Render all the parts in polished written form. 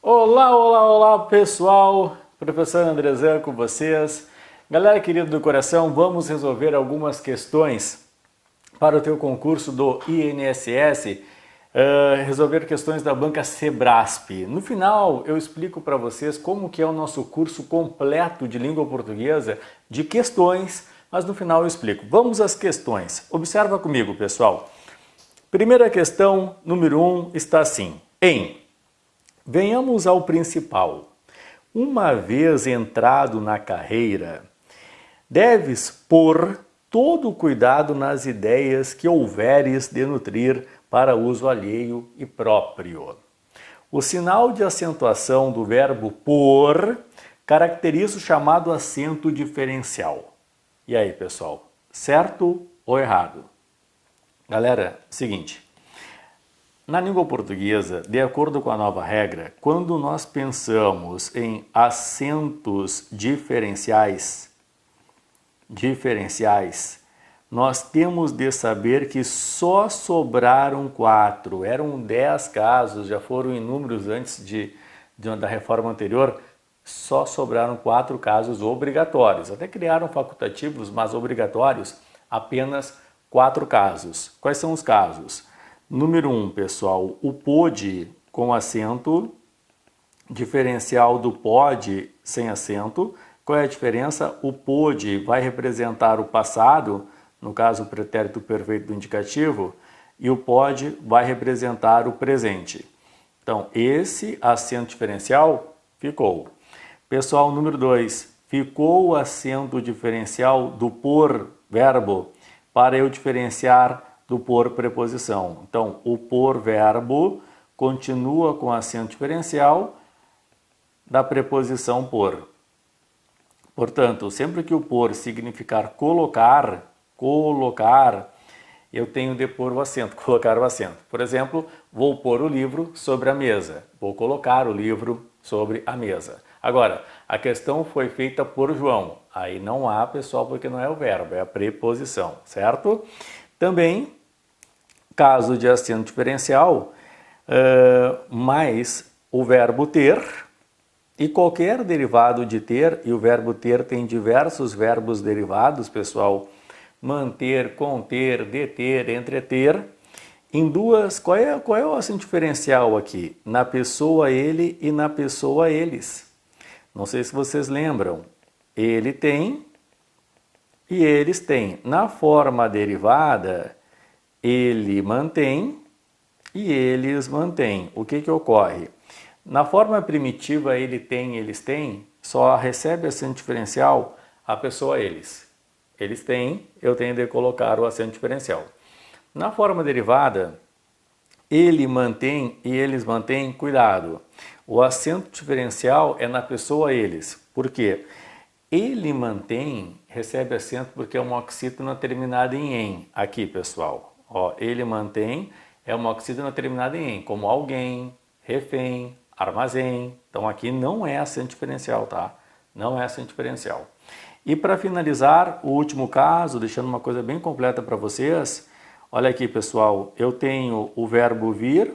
Olá, olá, olá pessoal, professor Andrezan com vocês. Galera querida do coração, vamos resolver algumas questões para o teu concurso do INSS, resolver questões da banca Sebrasp. No final eu explico para vocês como que é o nosso curso completo de língua portuguesa de questões, mas no final eu explico. Vamos às questões. Observa comigo, pessoal. Primeira questão, número 1, está assim. Venhamos ao principal. Uma vez entrado na carreira, deves pôr todo o cuidado nas ideias que houveres de nutrir para uso alheio e próprio. O sinal de acentuação do verbo pôr caracteriza o chamado acento diferencial. E aí, pessoal, certo ou errado? Galera, seguinte. Na língua portuguesa, de acordo com a nova regra, quando nós pensamos em acentos diferenciais, nós temos de saber que só sobraram 4. Eram 10 casos, já foram inúmeros antes da reforma anterior, só sobraram 4 casos obrigatórios. Até criaram facultativos, mas obrigatórios, apenas 4 casos. Quais são os casos? Número 1, pessoal, o pôde com acento, diferencial do pode sem acento. Qual é a diferença? O pôde vai representar o passado, no caso o pretérito perfeito do indicativo, e o pode vai representar o presente. Então, esse acento diferencial ficou. Pessoal, número 2, ficou o acento diferencial do por verbo para eu diferenciar do por preposição. Então, o por verbo continua com acento diferencial da preposição por. Portanto, sempre que o por significar colocar, eu tenho de pôr o acento, colocar o acento. Por exemplo, vou pôr o livro sobre a mesa. Vou colocar o livro sobre a mesa. Agora, a questão foi feita por João. Aí não há, pessoal, porque não é o verbo, é a preposição, certo? Também, caso de acento diferencial, mais o verbo ter e qualquer derivado de ter, e o verbo ter tem diversos verbos derivados, pessoal, manter, conter, deter, entreter, em duas, qual é o acento diferencial aqui? Na pessoa ele e na pessoa eles. Não sei se vocês lembram, ele tem e eles têm. Na forma derivada, ele mantém e eles mantêm. O que ocorre? Na forma primitiva, ele tem, eles têm, só recebe acento diferencial a pessoa eles. Eles têm, eu tenho de colocar o acento diferencial. Na forma derivada, ele mantém e eles mantêm, cuidado. O acento diferencial é na pessoa eles. Por quê? Ele mantém, recebe acento porque é uma oxítona terminada em "em". Aqui, pessoal. Ó, ele mantém é uma oxítona terminada em "em", como alguém, refém, armazém. Então aqui não é acento diferencial, tá? Não é acento diferencial. E para finalizar, o último caso, deixando uma coisa bem completa para vocês, olha aqui, pessoal, eu tenho o verbo vir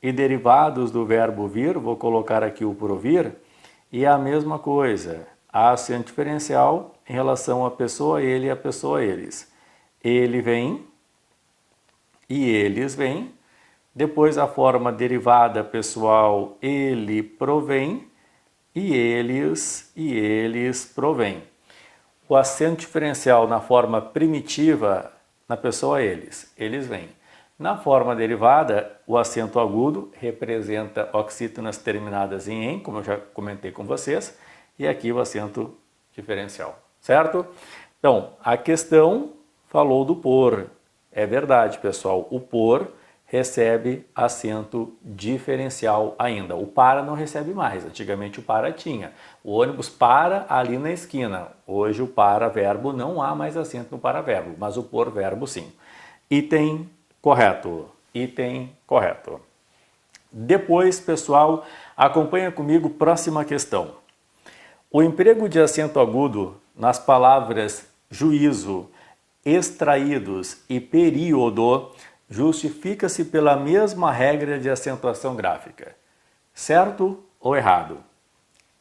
e derivados do verbo vir, vou colocar aqui o provir, e é a mesma coisa, há acento diferencial em relação à pessoa ele e à pessoa eles. Ele vem e eles vêm. Depois a forma derivada pessoal, ele provém e eles provém. O acento diferencial na forma primitiva, na pessoa eles vêm. Na forma derivada, o acento agudo representa oxítonas terminadas em "em", como eu já comentei com vocês, e aqui o acento diferencial, certo? Então, a questão falou do por. É verdade, pessoal, o por recebe acento diferencial ainda. O para não recebe mais, antigamente o para tinha. O ônibus para ali na esquina. Hoje o para verbo não há mais acento no para verbo, mas o por verbo sim. Item correto. Item correto. Depois, pessoal, acompanha comigo, próxima questão. O emprego de acento agudo nas palavras juízo, extraídos e período justifica-se pela mesma regra de acentuação gráfica. Certo ou errado?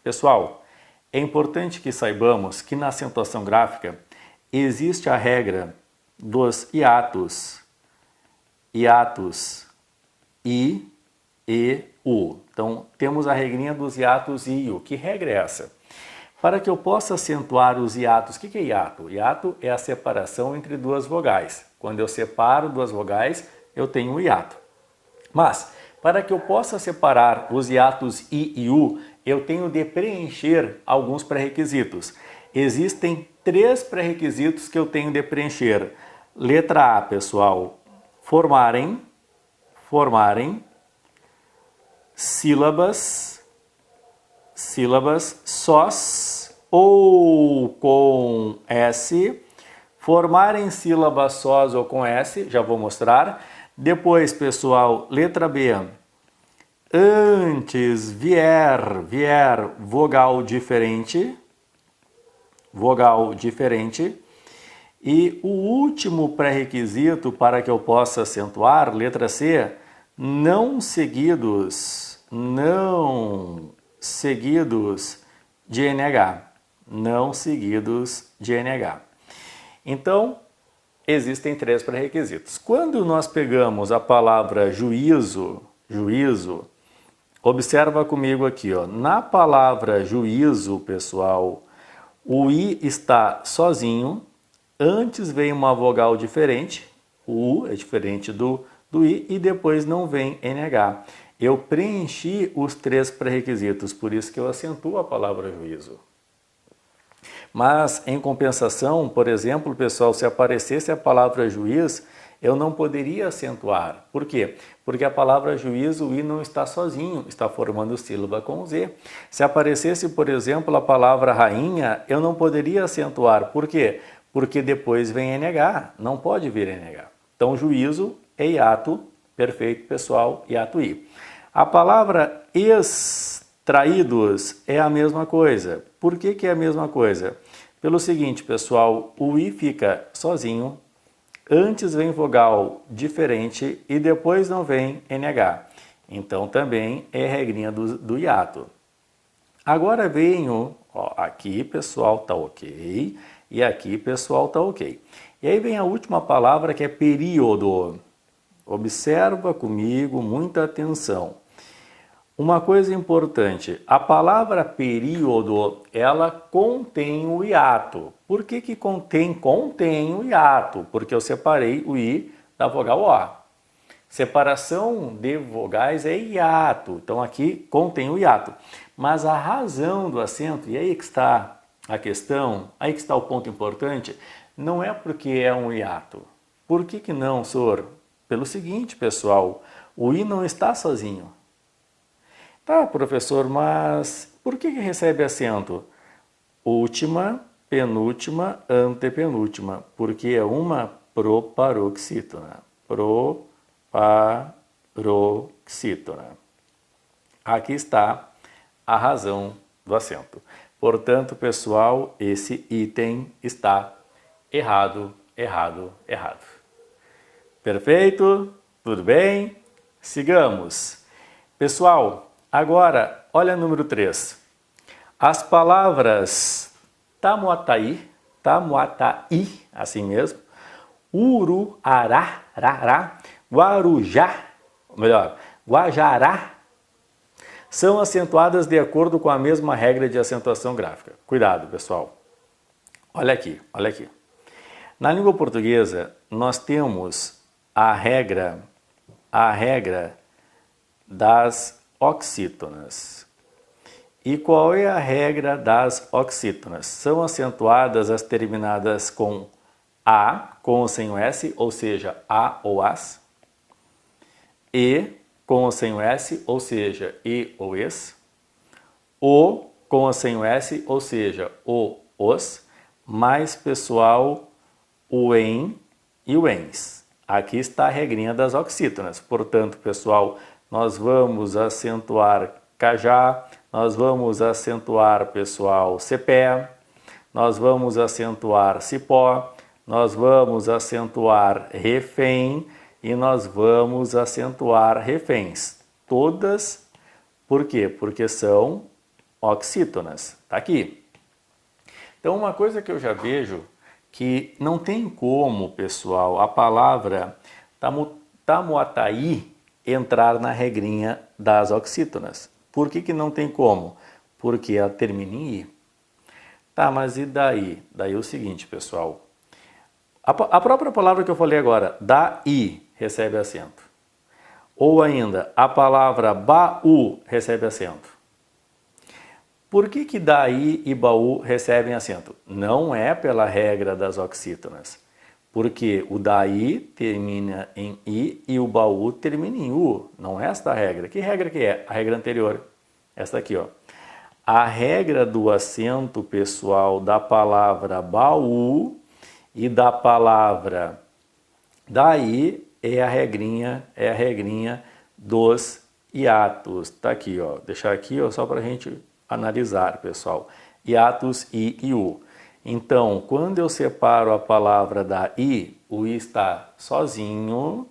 Pessoal, é importante que saibamos que na acentuação gráfica existe a regra dos hiatos. Hiatos I, E, U. Então, temos a regrinha dos hiatos I e U. Que regra é essa? Para que eu possa acentuar os hiatos, o que é hiato? Hiato é a separação entre duas vogais. Quando eu separo duas vogais, eu tenho um hiato. Mas, para que eu possa separar os hiatos I e U, eu tenho de preencher alguns pré-requisitos. Existem 3 pré-requisitos que eu tenho de preencher. Letra A, pessoal, formarem sílabas sós ou com S, formarem sílabas sós ou com S, já vou mostrar. Depois, pessoal, letra B, antes vier vogal diferente, e o último pré-requisito para que eu possa acentuar, letra C, não seguidos de NH. Não seguidos de NH. Então, existem 3 pré-requisitos. Quando nós pegamos a palavra juízo, observa comigo aqui, ó, na palavra juízo, pessoal, o I está sozinho, antes vem uma vogal diferente, o U é diferente do I e depois não vem NH. Eu preenchi os 3 pré-requisitos, por isso que eu acentuo a palavra juízo. Mas, em compensação, por exemplo, pessoal, se aparecesse a palavra juiz, eu não poderia acentuar. Por quê? Porque a palavra juiz, o I não está sozinho, está formando sílaba com Z. Se aparecesse, por exemplo, a palavra rainha, eu não poderia acentuar. Por quê? Porque depois vem NH, não pode vir NH. Então, juízo é hiato, perfeito, pessoal, hiato I. A palavra extraídos é a mesma coisa. Por que é a mesma coisa? Pelo seguinte, pessoal, o I fica sozinho, antes vem vogal diferente e depois não vem NH. Então, também é regrinha do hiato. Agora venho, ó, aqui, pessoal, tá ok, e aqui, pessoal, tá ok. E aí vem a última palavra que é período. Observa comigo, muita atenção. Uma coisa importante, a palavra período, ela contém o hiato. Por que contém o hiato? Porque eu separei o I da vogal O. Separação de vogais é hiato, então aqui contém o hiato. Mas a razão do acento, e aí que está a questão, aí que está o ponto importante, não é porque é um hiato. Por que não, senhor? Pelo seguinte, pessoal, o I não está sozinho. Tá, professor, mas por que recebe acento? Última, penúltima, antepenúltima, porque é uma proparoxítona. Proparoxítona. Aqui está a razão do acento. Portanto, pessoal, esse item está errado. Perfeito? Tudo bem? Sigamos. Pessoal, agora, olha o número 3. As palavras tamuataí, assim mesmo, uruará, guajará, são acentuadas de acordo com a mesma regra de acentuação gráfica. Cuidado, pessoal. Olha aqui. Na língua portuguesa, nós temos a regra das oxítonas. E qual é a regra das oxítonas? São acentuadas as terminadas com A, com ou sem o S, ou seja, A ou As. E, com ou sem o S, ou seja, E ou Es. O, com ou sem o S, ou seja, O, Os. Mais, pessoal, o em e o ens. Aqui está a regrinha das oxítonas. Portanto, pessoal, nós vamos acentuar cajá, nós vamos acentuar, pessoal, cepé, nós vamos acentuar cipó, nós vamos acentuar refém e nós vamos acentuar reféns. Todas Por quê? Porque são oxítonas. Tá aqui. Então, uma coisa que eu já vejo que não tem como, pessoal, a palavra tamuataí entrar na regrinha das oxítonas. Por que não tem como? Porque ela termina em i. Tá, mas e daí? Daí é o seguinte, pessoal. A própria palavra que eu falei agora, daí, recebe acento. Ou ainda, a palavra baú recebe acento. Por que daí e baú recebem acento? Não é pela regra das oxítonas. Porque o daí termina em i e o baú termina em u. Não é esta a regra. Que regra que é? A regra anterior. Esta aqui, ó. A regra do acento, pessoal, da palavra baú e da palavra daí é a regrinha dos hiatos. Tá aqui, ó. Deixar aqui, ó, só para a gente analisar, pessoal. Hiatos i e u. Então, quando eu separo a palavra da i, o i está sozinho,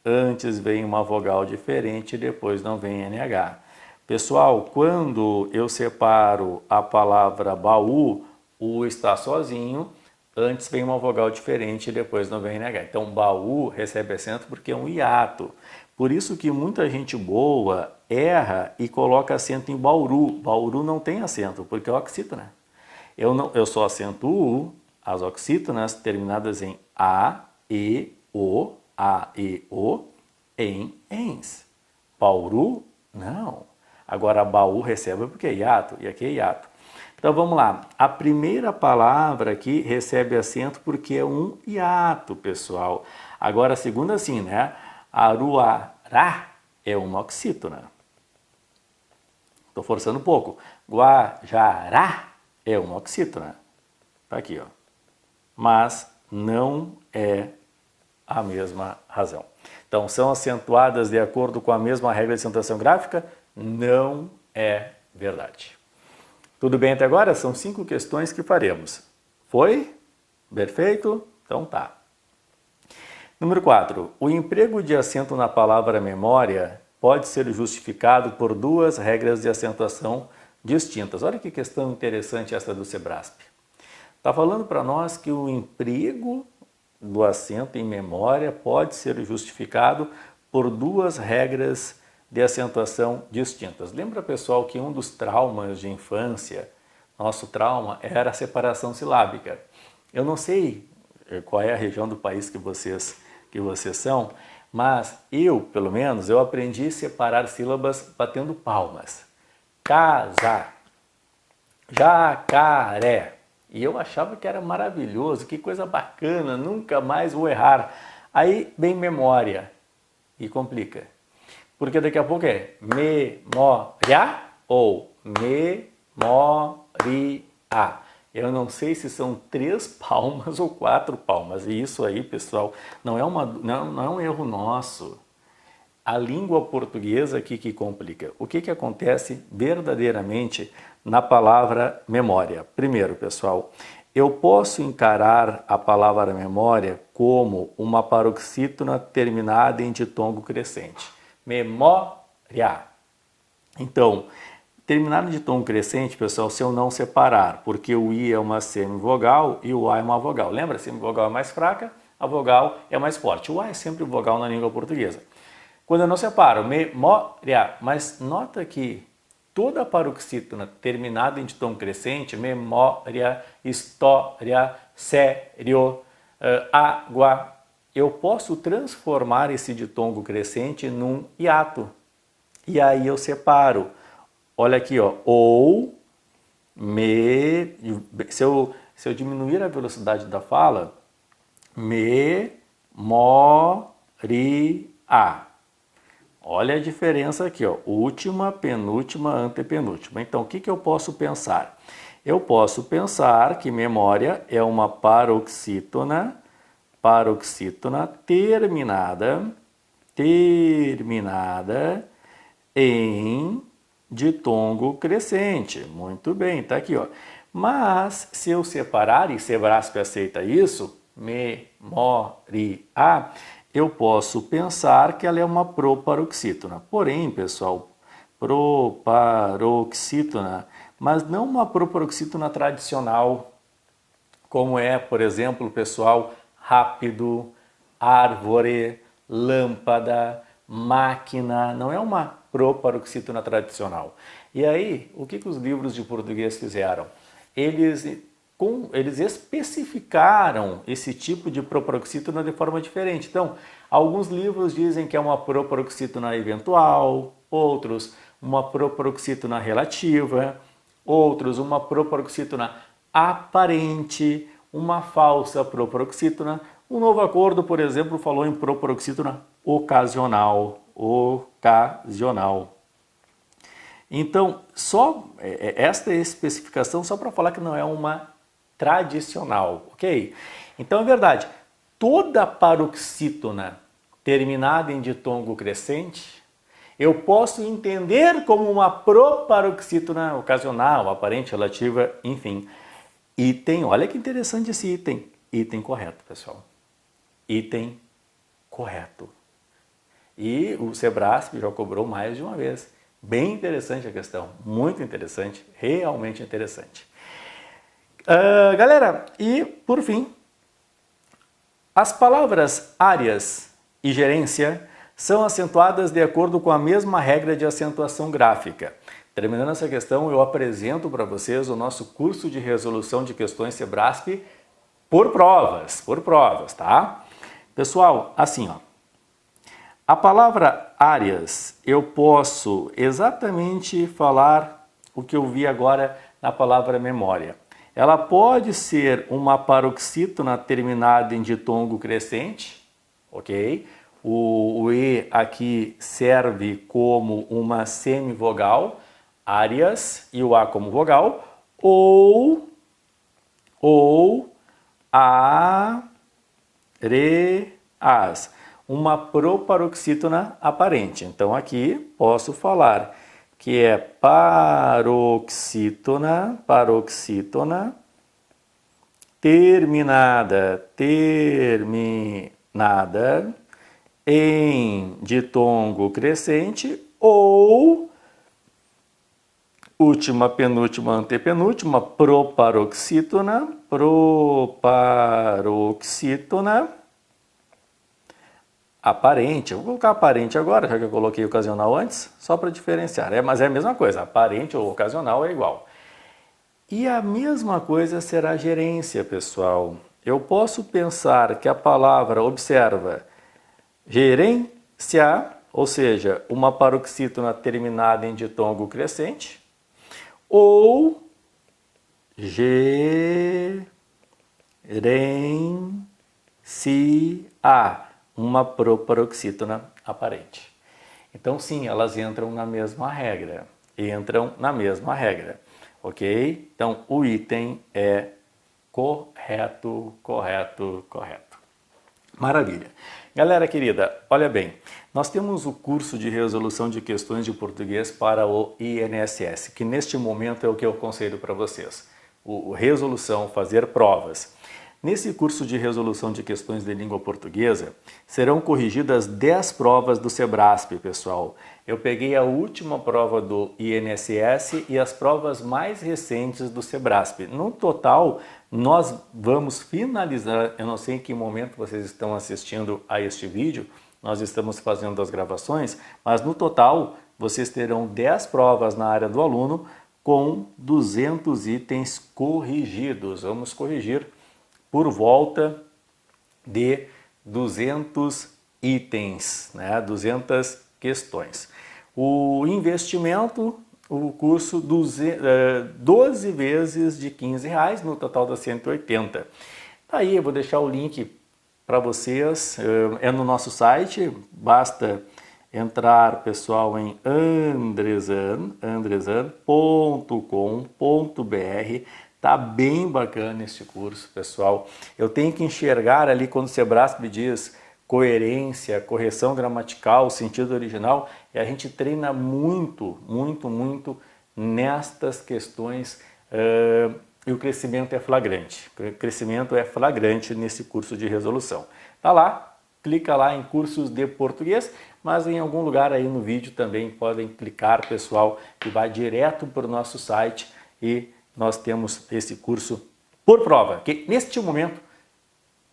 antes vem uma vogal diferente, depois não vem NH. Pessoal, quando eu separo a palavra baú, o u está sozinho, antes vem uma vogal diferente e depois não vem NH. Então, baú recebe acento porque é um hiato. Por isso que muita gente boa erra e coloca acento em Bauru. Bauru não tem acento, porque é oxítona. Eu só acentuo U, as oxítonas terminadas em A, E, O, em ENS. Bauru, não. Agora, baú recebe porque é hiato, e aqui é hiato. Então, vamos lá. A primeira palavra aqui recebe acento porque é um hiato, pessoal. Agora, a segunda sim, né? Aruará é uma oxítona. Estou forçando um pouco. Guajará é uma oxítona. Tá aqui, ó. Mas não é a mesma razão. Então, são acentuadas de acordo com a mesma regra de acentuação gráfica? Não é verdade. Tudo bem até agora? São 5 questões que faremos. Foi? Perfeito? Então tá. Número 4. O emprego de acento na palavra memória pode ser justificado por 2 regras de acentuação distintas. Olha que questão interessante essa do Sebrasp. Está falando para nós que o emprego do acento em memória pode ser justificado por 2 regras de acentuação distintas. Lembra, pessoal, que um dos traumas de infância, nosso trauma, era a separação silábica. Eu não sei qual é a região do país que vocês são, mas eu, pelo menos, eu aprendi a separar sílabas batendo palmas. Casa, jacaré. E eu achava que era maravilhoso, que coisa bacana, nunca mais vou errar. Aí vem memória e complica. Porque daqui a pouco é memória ou memoria. Eu não sei se são 3 palmas ou 4 palmas. E isso aí, pessoal, não é um erro nosso. A língua portuguesa aqui que complica. O que acontece verdadeiramente na palavra memória? Primeiro, pessoal, eu posso encarar a palavra memória como uma paroxítona terminada em ditongo crescente. Memória. Então, terminado em ditongo crescente, pessoal, se eu não separar, porque o I é uma semivogal e o A é uma vogal. Lembra? A semivogal é mais fraca, a vogal é mais forte. O A é sempre vogal na língua portuguesa. Quando eu não separo, memória, mas nota que toda a paroxítona terminada em ditongo crescente, memória, história, sério, água, eu posso transformar esse ditongo crescente num hiato. E aí eu separo. Olha aqui, ó, ou, se eu diminuir a velocidade da fala, memoria. Olha a diferença aqui, ó, última, penúltima, antepenúltima. Então, o que eu posso pensar? Eu posso pensar que memória é uma paroxítona terminada em ditongo crescente. Muito bem, tá aqui, ó. Mas se eu separar, e Sebrasp aceita isso, memória, eu posso pensar que ela é uma proparoxítona. Porém, pessoal, proparoxítona, mas não uma proparoxítona tradicional, como é, por exemplo, pessoal, rápido, árvore, lâmpada, máquina, não é uma proparoxítona tradicional. E aí, o que os livros de português fizeram? Eles especificaram esse tipo de proparoxítona de forma diferente. Então, alguns livros dizem que é uma proparoxítona eventual, outros uma proparoxítona relativa, outros uma proparoxítona aparente, uma falsa proparoxítona. O Novo Acordo, por exemplo, falou em proparoxítona ocasional. Então, só esta especificação só para falar que não é uma tradicional, ok? Então é verdade, toda paroxítona terminada em ditongo crescente, eu posso entender como uma proparoxítona ocasional, aparente, relativa, enfim. Item, olha que interessante esse item. Item correto, pessoal. Item correto. E o Sebrasp já cobrou mais de uma vez. Bem interessante a questão, muito interessante, realmente interessante. Galera, e por fim, as palavras áreas e gerência são acentuadas de acordo com a mesma regra de acentuação gráfica. Terminando essa questão, eu apresento para vocês o nosso curso de resolução de questões Sebrasp por provas, tá? Pessoal, assim, ó, a palavra áreas, eu posso exatamente falar o que eu vi agora na palavra memória. Ela pode ser uma paroxítona terminada em ditongo crescente, ok? O E aqui serve como uma semivogal, áreas, e o A como vogal, ou areas, uma proparoxítona aparente. Então aqui posso falar que é paroxítona terminada em ditongo crescente ou última, penúltima, antepenúltima, proparoxítona aparente. Eu vou colocar aparente agora, já que eu coloquei ocasional antes, só para diferenciar. Mas é a mesma coisa, aparente ou ocasional é igual. E a mesma coisa será gerência, pessoal. Eu posso pensar que a palavra, observa, gerência, ou seja, uma paroxítona terminada em ditongo crescente, ou gerência, uma proparoxítona aparente. Então, sim, elas entram na mesma regra. Ok? Então, o item é correto. Maravilha. Galera querida, olha bem, nós temos o curso de resolução de questões de português para o INSS, que neste momento é o que eu aconselho para vocês. O resolução, fazer provas. Nesse curso de resolução de questões de língua portuguesa, serão corrigidas 10 provas do Sebrasp, pessoal. Eu peguei a última prova do INSS e as provas mais recentes do Sebrasp. No total, nós vamos finalizar, eu não sei em que momento vocês estão assistindo a este vídeo, nós estamos fazendo as gravações, mas no total vocês terão 10 provas na área do aluno com 200 itens corrigidos. Vamos corrigir por volta de 200 itens, né? 200 questões. O investimento, o curso 12 vezes de R$15, no total dá 180. Aí eu vou deixar o link para vocês, é no nosso site, basta entrar, pessoal, em andresan.com.br. Tá bem bacana este curso, pessoal. Eu tenho que enxergar ali quando o Sebrasp diz coerência, correção gramatical, sentido original, e a gente treina muito nestas questões e o crescimento é flagrante. O crescimento é flagrante nesse curso de resolução. Tá lá, clica lá em cursos de português, mas em algum lugar aí no vídeo também podem clicar, pessoal, que vai direto para o nosso site e nós temos esse curso por prova, que neste momento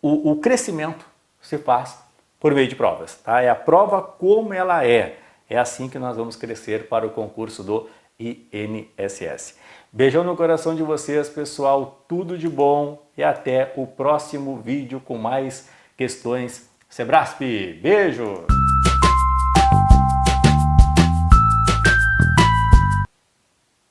o crescimento se faz por meio de provas, tá? É a prova como ela é. É assim que nós vamos crescer para o concurso do INSS. Beijão no coração de vocês, pessoal. Tudo de bom e até o próximo vídeo com mais questões Sebrasp. Beijo!